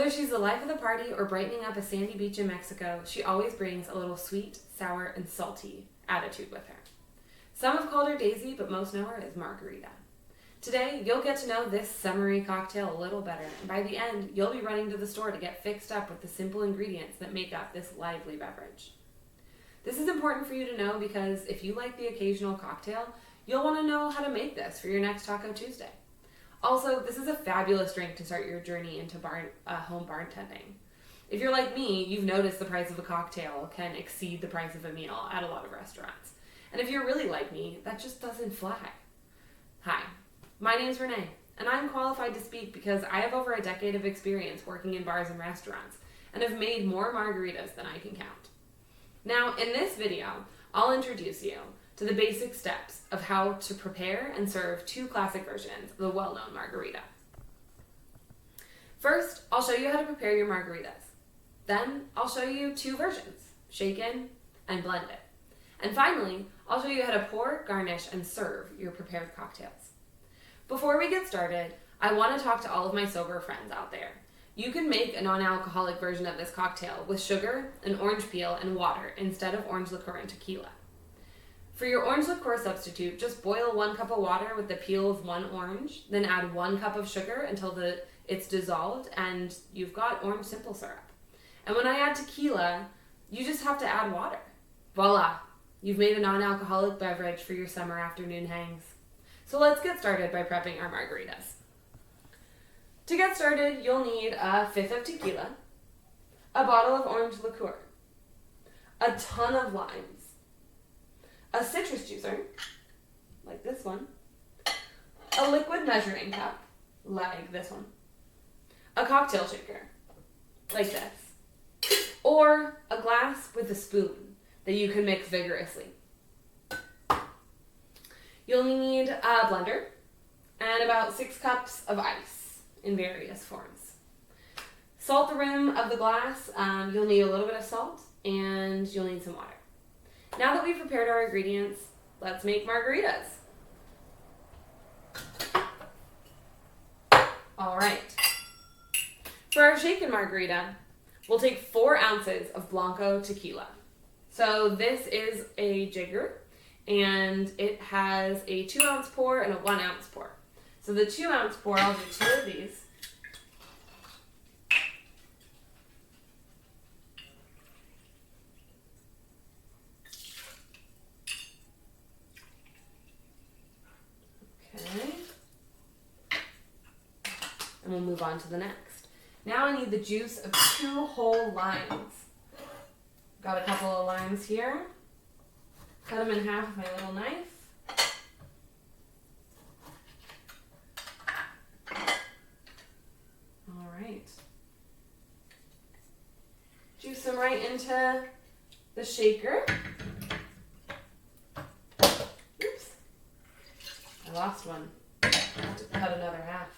Whether she's the life of the party or brightening up a sandy beach in Mexico, she always brings a little sweet, sour, and salty attitude with her. Some have called her Daisy, but most know her as Margarita. Today, you'll get to know this summery cocktail a little better, and by the end, you'll be running to the store to get fixed up with the simple ingredients that make up this lively beverage. This is important for you to know because if you like the occasional cocktail, you'll want to know how to make this for your next Taco Tuesday. Also, this is a fabulous drink to start your journey into home bartending. If you're like me, you've noticed the price of a cocktail can exceed the price of a meal at a lot of restaurants. And if you're really like me, that just doesn't fly. Hi, my name's Renee, and I'm qualified to speak because I have over a decade of experience working in bars and restaurants and have made more margaritas than I can count. Now, in this video, I'll introduce you to the basic steps of how to prepare and serve two classic versions of the well-known margarita. First, I'll show you how to prepare your margaritas. Then, I'll show you two versions, shaken and blended. And finally, I'll show you how to pour, garnish, and serve your prepared cocktails. Before we get started, I want to talk to all of my sober friends out there. You can make a non-alcoholic version of this cocktail with sugar, an orange peel, and water instead of orange liqueur and tequila. For your orange liqueur substitute, just boil 1 cup of water with the peel of 1 orange, then add 1 cup of sugar until it's dissolved and you've got orange simple syrup. And when I add tequila, you just have to add water. Voila! You've made a non-alcoholic beverage for your summer afternoon hangs. So let's get started by prepping our margaritas. To get started, you'll need a fifth of tequila, a bottle of orange liqueur, a ton of limes, a citrus juicer, like this one, a liquid measuring cup, like this one, a cocktail shaker, like this, or a glass with a spoon that you can mix vigorously. You'll need a blender and about 6 cups of ice in various forms. Salt the rim of the glass. You'll need a little bit of salt and you'll need some water. Now that we've prepared our ingredients, let's make margaritas. All right. For our shaken margarita, we'll take 4 ounces of Blanco tequila. So this is a jigger, and it has a 2-ounce pour and a 1-ounce pour. So the 2-ounce pour, I'll do 2 of these. Okay. And we'll move on to the next. Now I need the juice of 2 whole limes. Got a couple of limes here. Cut them in half with my little knife. All right. Juice them right into the shaker. Oops. I lost one. I have to cut another half.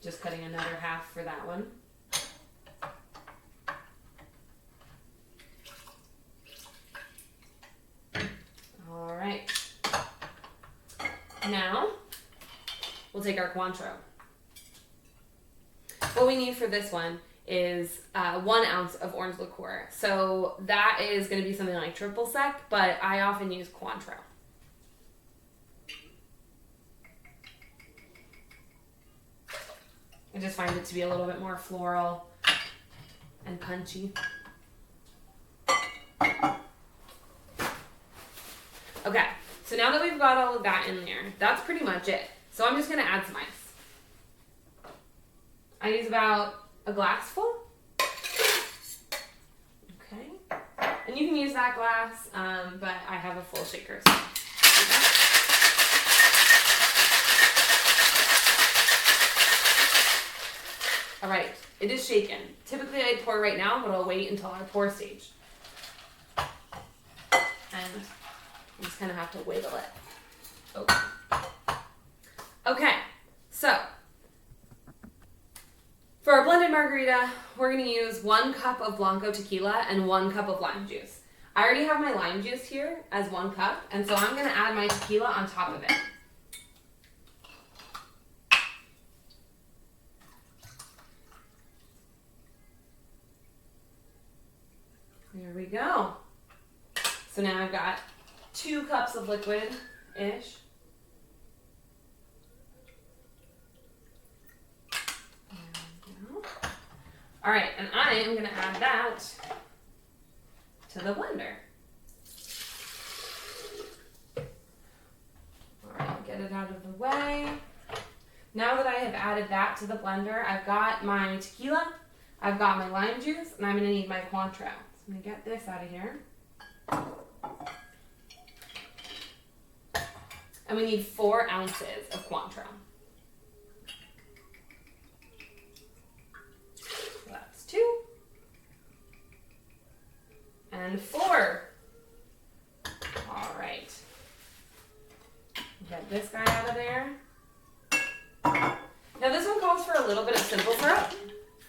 Just cutting another half for that one. All right. Now, we'll take our Cointreau. What we need for this one is 1 ounce of orange liqueur. So that is going to be something like triple sec, but I often use Cointreau. I just find it to be a little bit more floral and punchy. Okay, so now that we've got all of that in there, that's pretty much it. So I'm just going to add some ice. I use about a glass full. Okay, and you can use that glass, but I have a full shaker. So. Okay. All right, it is shaken. Typically I'd pour right now, but I'll wait until our pour stage. And you just kind of have to wiggle it. Okay, so for our blended margarita, we're going to use 1 cup of Blanco tequila and 1 cup of lime juice. I already have my lime juice here as 1 cup, and so I'm gonna add my tequila on top of it. There we go. So now I've got 2 cups of liquid-ish. All right, and I am going to add that to the blender. All right, get it out of the way. Now that I have added that to the blender, I've got my tequila, I've got my lime juice, and I'm going to need my Cointreau. So I'm going to get this out of here. And we need 4 ounces of Cointreau. That's 2. And 4. All right. Get this guy out of there. Now this one calls for a little bit of simple syrup.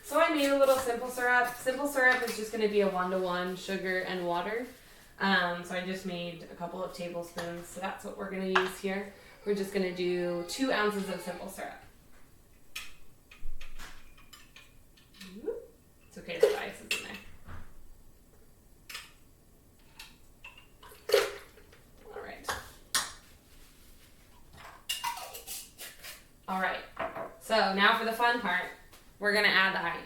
So I made a little simple syrup. Simple syrup is just going to be a 1-to-1 sugar and water. So I just made a couple of tablespoons. So that's what we're going to use here. We're just going to do 2 ounces of simple syrup. It's okay if the ice is in there. All right. All right. So now for the fun part, we're going to add the ice.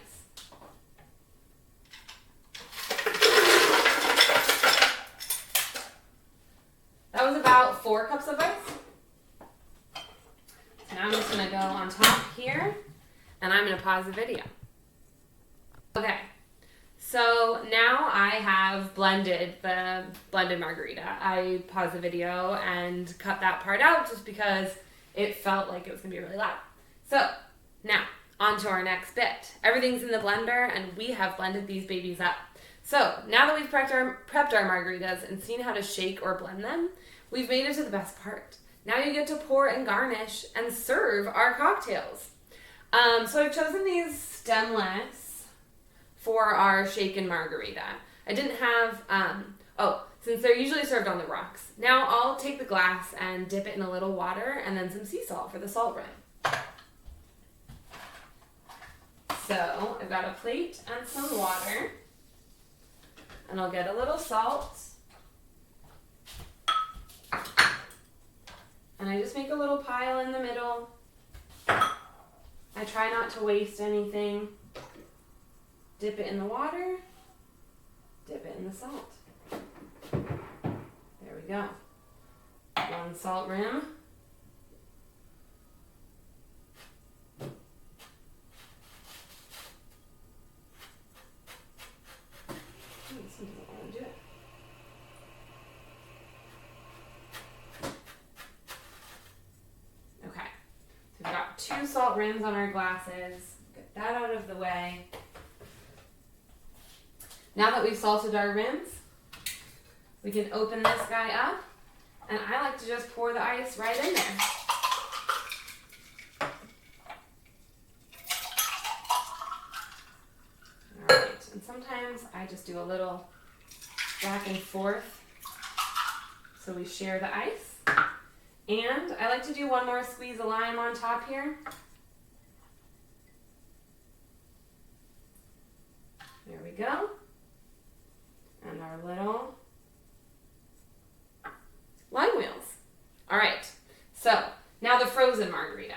That was about 4 cups of ice. So now I'm just going to go on top here, and I'm going to pause the video. Okay, so now I have blended the blended margarita. I paused the video and cut that part out just because it felt like it was going to be really loud. So now, on to our next bit. Everything's in the blender, and we have blended these babies up. So now that we've prepped our margaritas and seen how to shake or blend them, we've made it to the best part. Now you get to pour and garnish and serve our cocktails. So I've chosen these stemless for our shaken margarita. I didn't have, since they're usually served on the rocks. Now I'll take the glass and dip it in a little water and then some sea salt for the salt rim. So I've got a plate and some water, and I'll get a little salt. And I just make a little pile in the middle. I try not to waste anything. Dip it in the water, dip it in the salt. There we go. 1 salt rim. Okay, so we've got 2 salt rims on our glasses. Get that out of the way. Now that we've salted our rims, we can open this guy up, and I like to just pour the ice right in there. All right, and sometimes I just do a little back and forth so we share the ice. And I like to do 1 more squeeze of lime on top here. There we go. And our little lime wheels. All right, so now the frozen margarita.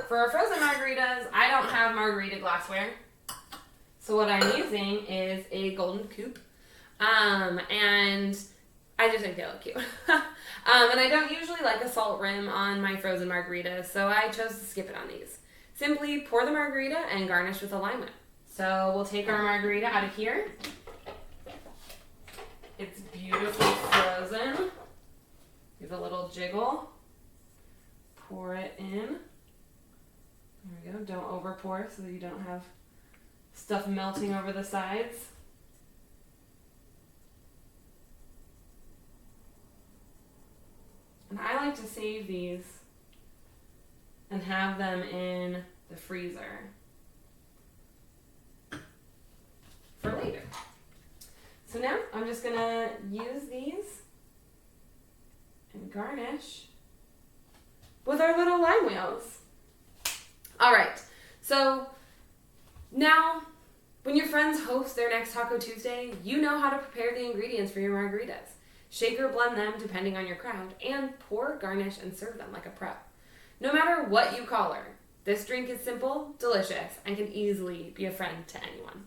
For our frozen margaritas, I don't have margarita glassware. So what I'm using is a golden coupe. And I just think they look cute. And I don't usually like a salt rim on my frozen margaritas, so I chose to skip it on these. Simply pour the margarita and garnish with a lime whip. So we'll take our margarita out of here. It's beautifully frozen. Give a little jiggle. Pour it in. There we go. Don't over pour so that you don't have stuff melting over the sides. And I like to save these and have them in the freezer for I'm just gonna use these and garnish with our little lime wheels. All right, so now when your friends host their next Taco Tuesday, you know how to prepare the ingredients for your margaritas. Shake or blend them depending on your crowd, and pour, garnish, and serve them like a pro. No matter what you call her, this drink is simple, delicious, and can easily be a friend to anyone.